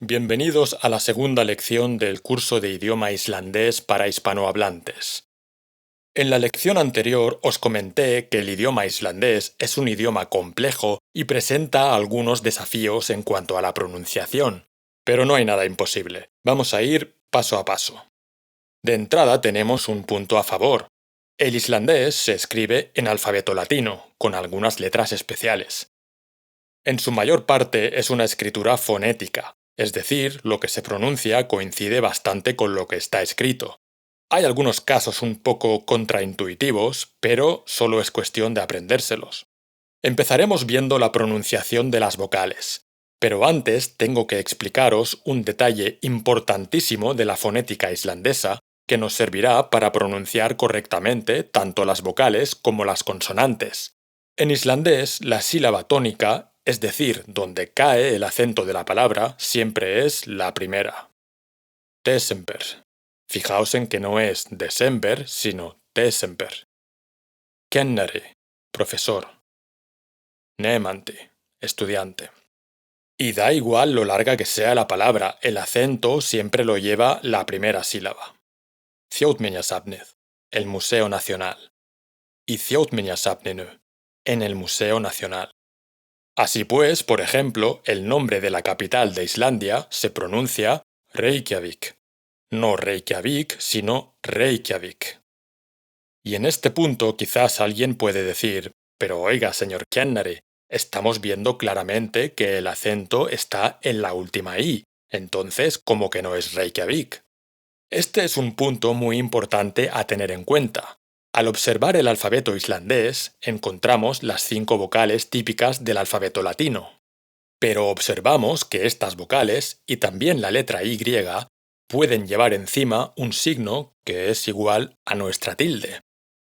Bienvenidos a la segunda lección del curso de idioma islandés para hispanohablantes. En la lección anterior os comenté que el idioma islandés es un idioma complejo y presenta algunos desafíos en cuanto a la pronunciación, pero no hay nada imposible. Vamos a ir paso a paso. De entrada tenemos un punto a favor. El islandés se escribe en alfabeto latino, con algunas letras especiales. En su mayor parte es una escritura fonética, es decir, lo que se pronuncia coincide bastante con lo que está escrito. Hay algunos casos un poco contraintuitivos, pero solo es cuestión de aprendérselos. Empezaremos viendo la pronunciación de las vocales, pero antes tengo que explicaros un detalle importantísimo de la fonética islandesa que nos servirá para pronunciar correctamente tanto las vocales como las consonantes. En islandés, la sílaba tónica, es decir, donde cae el acento de la palabra, siempre es la primera. Desember. Fijaos en que no es December, sino Desember. Kennari, profesor. Nemandi, estudiante. Y da igual lo larga que sea la palabra, el acento siempre lo lleva la primera sílaba. Þjóðminjasafnið, el Museo Nacional. Y Þjóðminjasafninu, en el Museo Nacional. Así pues, por ejemplo, el nombre de la capital de Islandia se pronuncia Reykjavik. No Reykjavik, sino Reykjavik. Y en este punto quizás alguien puede decir, pero oiga, señor Kennari, estamos viendo claramente que el acento está en la última i, entonces, ¿cómo que no es Reykjavik? Este es un punto muy importante a tener en cuenta. Al observar el alfabeto islandés, encontramos las 5 vocales típicas del alfabeto latino. Pero observamos que estas vocales, y también la letra Y, pueden llevar encima un signo que es igual a nuestra tilde,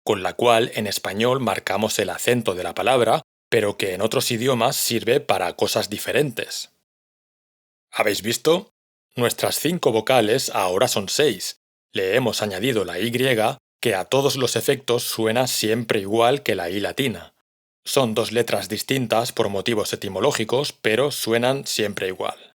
con la cual en español marcamos el acento de la palabra, pero que en otros idiomas sirve para cosas diferentes. ¿Habéis visto? Nuestras 5 vocales ahora son 6. Le hemos añadido la Y, que a todos los efectos suena siempre igual que la I latina. Son 2 letras distintas por motivos etimológicos, pero suenan siempre igual.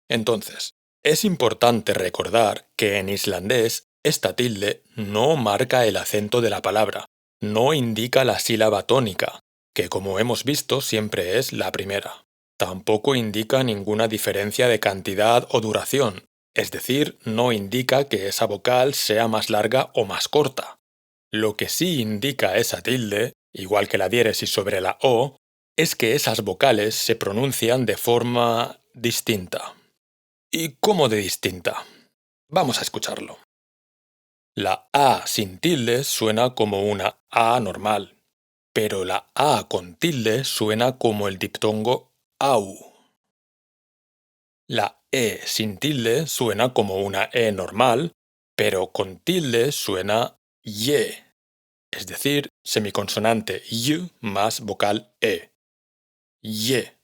Entonces, es importante recordar que en islandés esta tilde no marca el acento de la palabra, no indica la sílaba tónica, que como hemos visto siempre es la primera. Tampoco indica ninguna diferencia de cantidad o duración, es decir, no indica que esa vocal sea más larga o más corta. Lo que sí indica esa tilde, igual que la diéresis sobre la O, es que esas vocales se pronuncian de forma distinta. ¿Y cómo de distinta? Vamos a escucharlo. La A sin tilde suena como una A normal, pero la A con tilde suena como el diptongo AU. La E sin tilde suena como una E normal, pero con tilde suena YE, es decir, semiconsonante Y más vocal E. YE.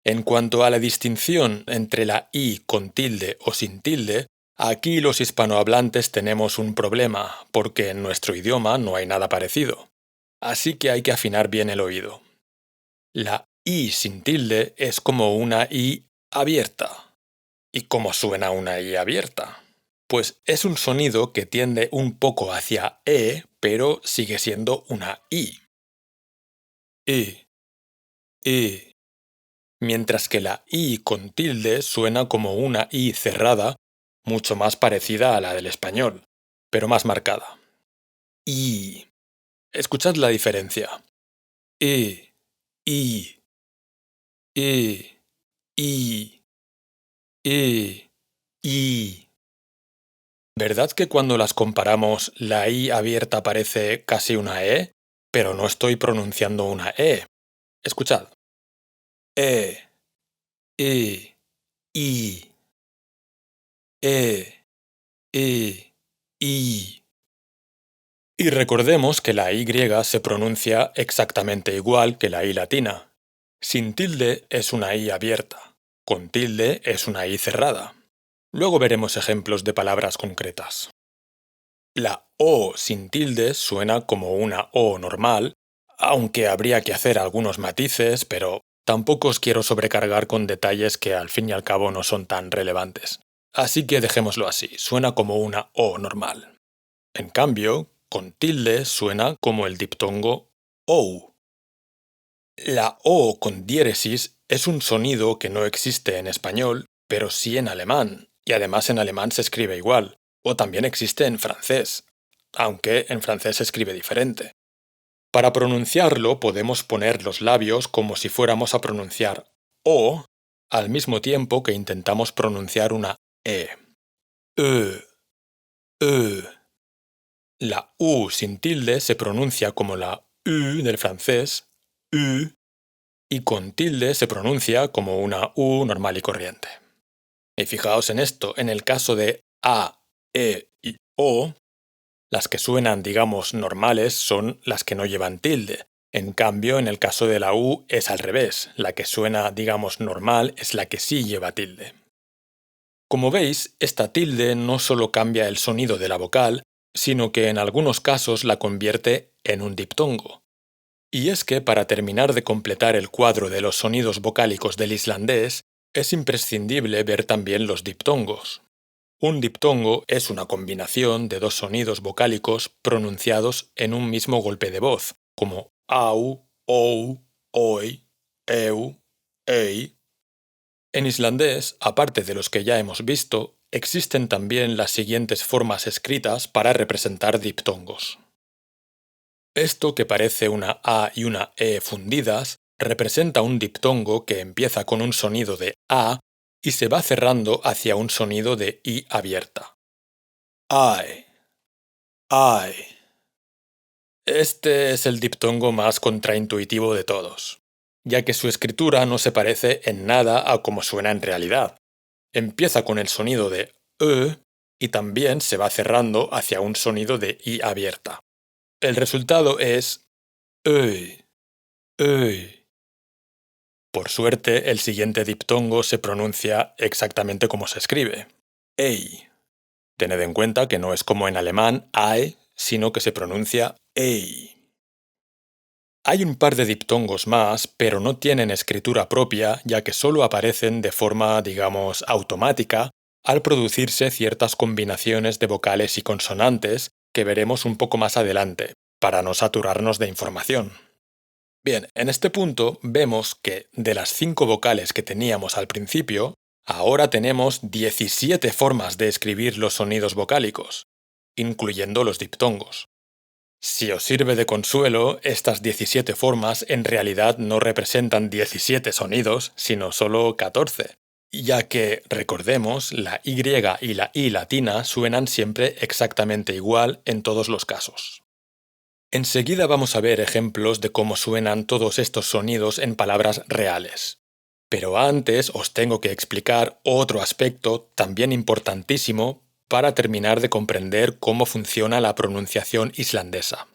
En cuanto a la distinción entre la I con tilde o sin tilde, aquí los hispanohablantes tenemos un problema, porque en nuestro idioma no hay nada parecido. Así que hay que afinar bien el oído. La I sin tilde es como una I abierta. ¿Y cómo suena una I abierta? Pues es un sonido que tiende un poco hacia E, pero sigue siendo una I. I. I. Mientras que la I con tilde suena como una I cerrada, mucho más parecida a la del español, pero más marcada. I. Escuchad la diferencia. I. I. I. I. I. I. ¿Verdad que cuando las comparamos la I abierta parece casi una E? Pero no estoy pronunciando una E. Escuchad. E. I. I. E. I. I. Y recordemos que la Y se pronuncia exactamente igual que la I latina. Sin tilde es una I abierta, con tilde es una I cerrada. Luego veremos ejemplos de palabras concretas. La O sin tilde suena como una O normal, aunque habría que hacer algunos matices, pero Tampoco os quiero sobrecargar con detalles que al fin y al cabo no son tan relevantes. Así que dejémoslo así, suena como una O normal. En cambio, con tilde suena como el diptongo OU. La O con diéresis es un sonido que no existe en español, pero sí en alemán, y además en alemán se escribe igual, o también existe en francés, aunque en francés se escribe diferente. Para pronunciarlo podemos poner los labios como si fuéramos a pronunciar O al mismo tiempo que intentamos pronunciar una E. Ö, Ö. La U sin tilde se pronuncia como la U del francés, U, y con tilde se pronuncia como una U normal y corriente. Y fijaos en esto, en el caso de A, E y O, las que suenan, digamos, normales son las que no llevan tilde. En cambio, en el caso de la U es al revés, la que suena, digamos, normal es la que sí lleva tilde. Como veis, esta tilde no solo cambia el sonido de la vocal, sino que en algunos casos la convierte en un diptongo. Y es que para terminar de completar el cuadro de los sonidos vocálicos del islandés, es imprescindible ver también los diptongos. Un diptongo es una combinación de dos sonidos vocálicos pronunciados en un mismo golpe de voz, como au, ou, oi, eu, ei. En islandés, aparte de los que ya hemos visto, existen también las siguientes formas escritas para representar diptongos. Esto que parece una A y una E fundidas representa un diptongo que empieza con un sonido de A y se va cerrando hacia un sonido de I abierta. Ai, ai. Este es el diptongo más contraintuitivo de todos, ya que su escritura no se parece en nada a como suena en realidad. Empieza con el sonido de Ö y también se va cerrando hacia un sonido de I abierta. El resultado es Öy, Öy. Por suerte, el siguiente diptongo se pronuncia exactamente como se escribe. Ei. Tened en cuenta que no es como en alemán Ei, sino que se pronuncia Ei. Hay un par de diptongos más, pero no tienen escritura propia, ya que solo aparecen de forma, digamos, automática al producirse ciertas combinaciones de vocales y consonantes que veremos un poco más adelante, para no saturarnos de información. Bien, en este punto vemos que de las 5 vocales que teníamos al principio, ahora tenemos 17 formas de escribir los sonidos vocálicos, incluyendo los diptongos. Si os sirve de consuelo, estas 17 formas en realidad no representan 17 sonidos, sino solo 14, ya que, recordemos, la Y y la I latina suenan siempre exactamente igual en todos los casos. Enseguida vamos a ver ejemplos de cómo suenan todos estos sonidos en palabras reales. Pero antes os tengo que explicar otro aspecto también importantísimo para terminar de comprender cómo funciona la pronunciación islandesa.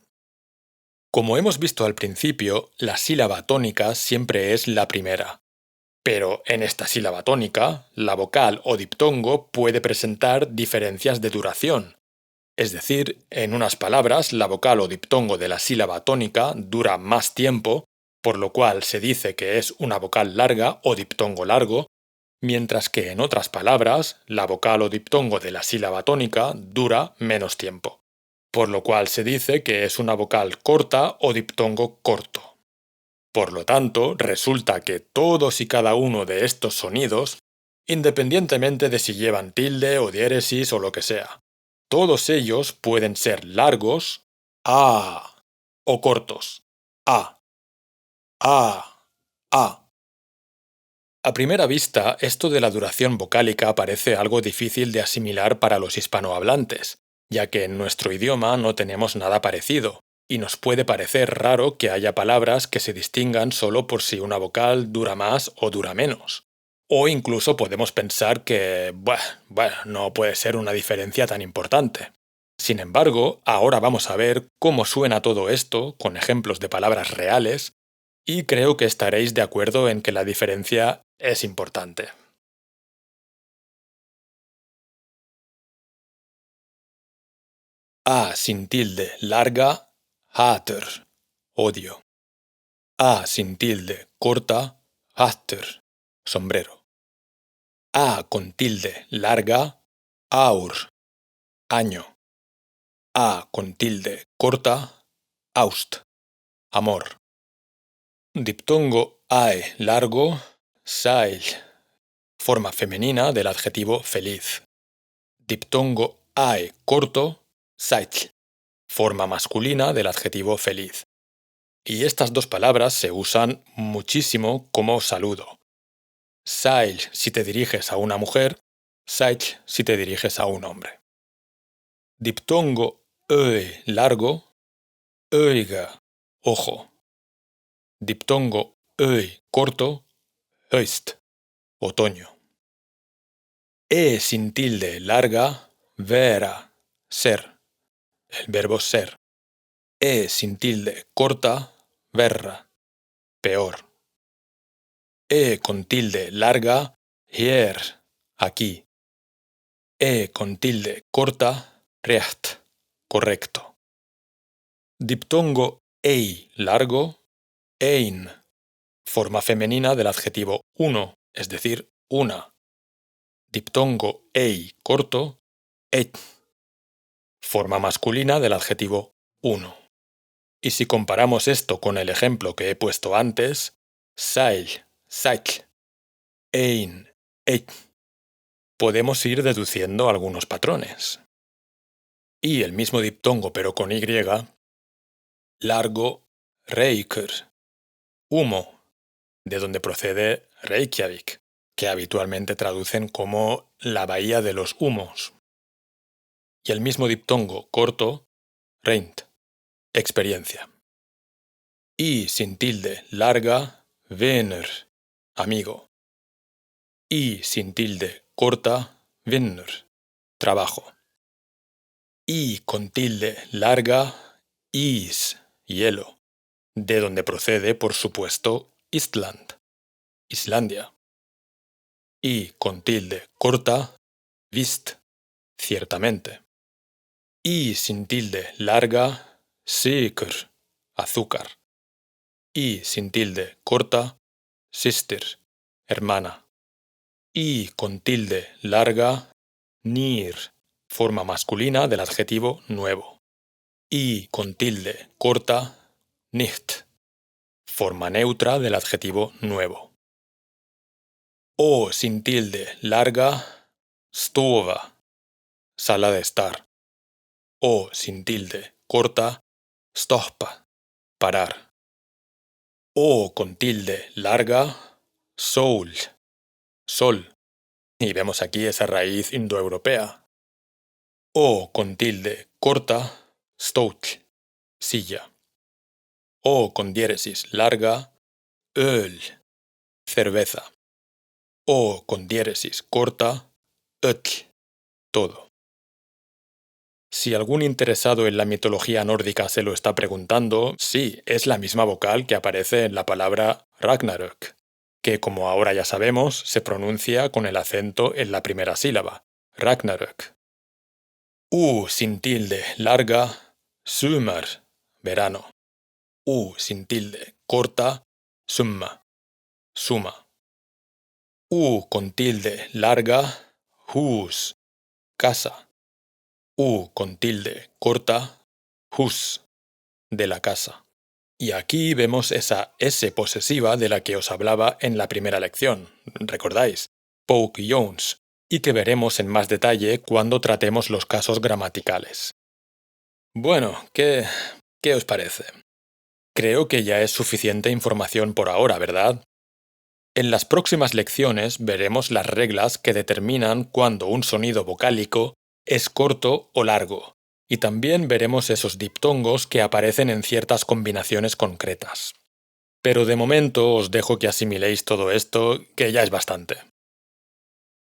Como hemos visto al principio, la sílaba tónica siempre es la primera. Pero en esta sílaba tónica, la vocal o diptongo puede presentar diferencias de duración. Es decir, en unas palabras, la vocal o diptongo de la sílaba tónica dura más tiempo, por lo cual se dice que es una vocal larga o diptongo largo, mientras que en otras palabras, la vocal o diptongo de la sílaba tónica dura menos tiempo, por lo cual se dice que es una vocal corta o diptongo corto. Por lo tanto, resulta que todos y cada uno de estos sonidos, independientemente de si llevan tilde o diéresis o lo que sea, todos ellos pueden ser largos, a, o cortos, a, a, a. A primera vista, esto de la duración vocálica parece algo difícil de asimilar para los hispanohablantes, ya que en nuestro idioma no tenemos nada parecido, y nos puede parecer raro que haya palabras que se distingan solo por si una vocal dura más o dura menos. O incluso podemos pensar que, bueno, no puede ser una diferencia tan importante. Sin embargo, ahora vamos a ver cómo suena todo esto con ejemplos de palabras reales, y creo que estaréis de acuerdo en que la diferencia es importante. A sin tilde larga, hater, odio. A sin tilde corta, Hatter, sombrero. A con tilde larga, aur, año. A con tilde corta, aust, amor. Diptongo ae largo, sail, forma femenina del adjetivo feliz. Diptongo ae corto, saitl, forma masculina del adjetivo feliz. Y estas dos palabras se usan muchísimo como saludo. Sail si te diriges a una mujer, saitl si te diriges a un hombre. Diptongo öi largo, öiga, ojo. Diptongo öi corto, höst, otoño. E sin tilde larga, vera, ser, el verbo ser. E sin tilde corta, verra, peor. E con tilde larga, hier, aquí. E con tilde corta, recht, correcto. Diptongo ei largo, ein, forma femenina del adjetivo uno, es decir, una. Diptongo ei corto, et, forma masculina del adjetivo uno. Y si comparamos esto con el ejemplo que he puesto antes, sail, saitl, ein, et, podemos ir deduciendo algunos patrones. Y el mismo diptongo pero con y, largo, reiker, humo, de donde procede Reykjavik, que habitualmente traducen como la bahía de los humos. Y el mismo diptongo corto, reynt, experiencia. Y sin tilde larga, venner, amigo. Y sin tilde corta, vinner, trabajo. Y con tilde larga, is, hielo, de donde procede, por supuesto, Istland, Islandia. Y con tilde corta, vist, ciertamente. Y sin tilde larga, siker, azúcar. Y sin tilde corta, sister, hermana. Y con tilde larga, nir, forma masculina del adjetivo nuevo. Y con tilde corta, nicht, forma neutra del adjetivo nuevo. O sin tilde larga, stova, sala de estar. O sin tilde corta, stoppa, parar. O con tilde larga, soul, sol. Y vemos aquí esa raíz indoeuropea. O con tilde corta, stoutl, silla. O con diéresis larga, öl, cerveza. O con diéresis corta, ötl, todo. Si algún interesado en la mitología nórdica se lo está preguntando, sí, es la misma vocal que aparece en la palabra Ragnarök, que como ahora ya sabemos, se pronuncia con el acento en la primera sílaba, Ragnarök. U sin tilde larga, sumar, verano. U sin tilde corta, summa, suma. U con tilde larga, hus, casa. U con tilde corta, hus, de la casa. Y aquí vemos esa S posesiva de la que os hablaba en la primera lección, ¿recordáis? Poke Jones, y que veremos en más detalle cuando tratemos los casos gramaticales. Bueno, ¿qué os parece? Creo que ya es suficiente información por ahora, ¿verdad? En las próximas lecciones veremos las reglas que determinan cuándo un sonido vocálico es corto o largo, y también veremos esos diptongos que aparecen en ciertas combinaciones concretas. Pero de momento os dejo que asimiléis todo esto, que ya es bastante.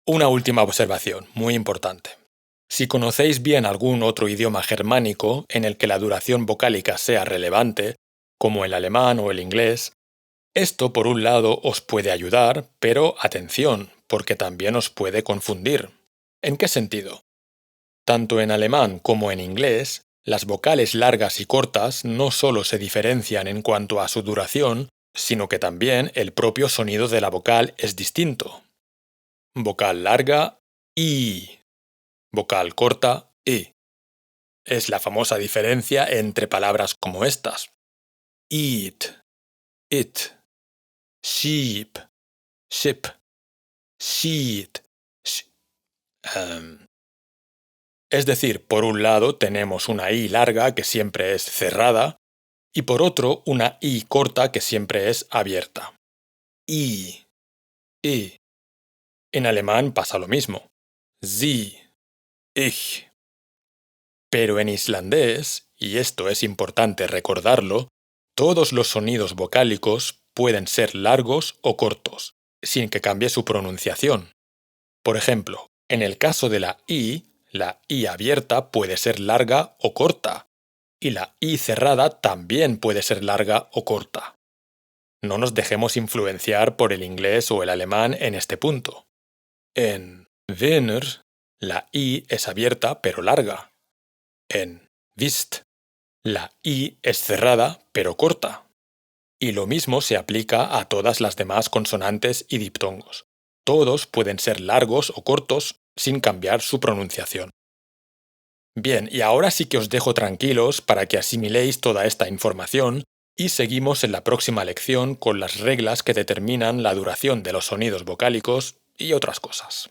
Una última observación, muy importante. Si conocéis bien algún otro idioma germánico en el que la duración vocálica sea relevante, como el alemán o el inglés, esto por un lado os puede ayudar, pero atención, porque también os puede confundir. ¿En qué sentido? Tanto en alemán como en inglés, las vocales largas y cortas no solo se diferencian en cuanto a su duración, sino que también el propio sonido de la vocal es distinto. Vocal larga, I. Vocal corta, I. Es la famosa diferencia entre palabras como estas. Eat, it, sheep, ship, sheet. Es decir, por un lado tenemos una I larga que siempre es cerrada y por otro una I corta que siempre es abierta. I, I. En alemán pasa lo mismo. Sie, ich. Pero en islandés, y esto es importante recordarlo, todos los sonidos vocálicos pueden ser largos o cortos, sin que cambie su pronunciación. Por ejemplo, en el caso de la I abierta puede ser larga o corta, y la I cerrada también puede ser larga o corta. No nos dejemos influenciar por el inglés o el alemán en este punto. En Wiener, la I es abierta pero larga. En Wist, la I es cerrada pero corta. Y lo mismo se aplica a todas las demás consonantes y diptongos. Todos pueden ser largos o cortos sin cambiar su pronunciación. Bien, y ahora sí que os dejo tranquilos para que asimiléis toda esta información y seguimos en la próxima lección con las reglas que determinan la duración de los sonidos vocálicos y otras cosas.